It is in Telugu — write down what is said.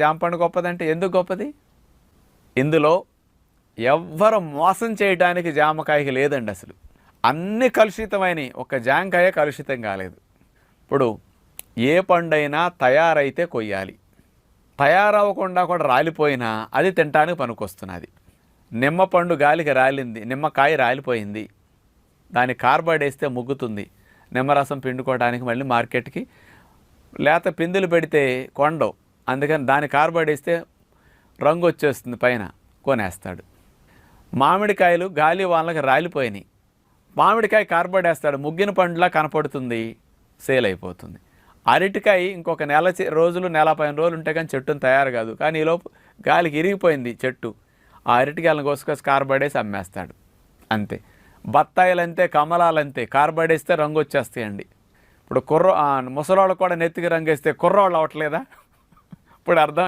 జామ పండు గొప్పదంటే ఎందుకు గొప్పది? ఇందులో ఎవ్వరు మోసం చేయడానికి జామకాయకి లేదండి అసలు. అన్ని కలుషితమైనవి, ఒక జామకాయ కలుషితం కాలేదు. ఇప్పుడు ఏ పండైనా తయారైతే కొయ్యాలి, తయారవ్వకుండా కూడా రాలిపోయినా అది తినడానికి పనికొస్తున్నది. నిమ్మ పండు గాలికి రాలింది, నిమ్మకాయ రాలిపోయింది, దాని కార్బైడ్ వేస్తే ముగ్గుతుంది, నిమ్మరసం పిండుకోవడానికి మళ్ళీ మార్కెట్కి లేత పిందులు పెడితే కొండవు, అందుకని దాని కార్బైడ్ వేస్తే రంగు వచ్చేస్తుంది, పైన కొనేస్తాడు. మామిడికాయలు గాలి వాళ్ళకి రాలిపోయినాయి, మామిడికాయ కార్బైడ్ వేస్తాడు, ముగ్గిన పండులా కనపడుతుంది, సేల్ అయిపోతుంది. అరటికాయ ఇంకొక రోజులు, నెల 15 రోజులు ఉంటే కానీ చెట్టును తయారు కాదు, కానీ ఈలోపు గాలికి ఇరిగిపోయింది చెట్టు, ఆ అరటికాయలను కోసుకొచ్చి కార్బైడ్ వేసి అమ్మేస్తాడు, అంతే. బత్తాయిలంతే, కమలాలంతే, కార్బైడ్ వేస్తే రంగు వచ్చేస్తాయండి. ఇప్పుడు ముసలోళ్ళకు కూడా నెత్తికి రంగు వేస్తే కుర్రోళ్ళు అవ్వట్లేదా? ఇప్పుడు అర్థం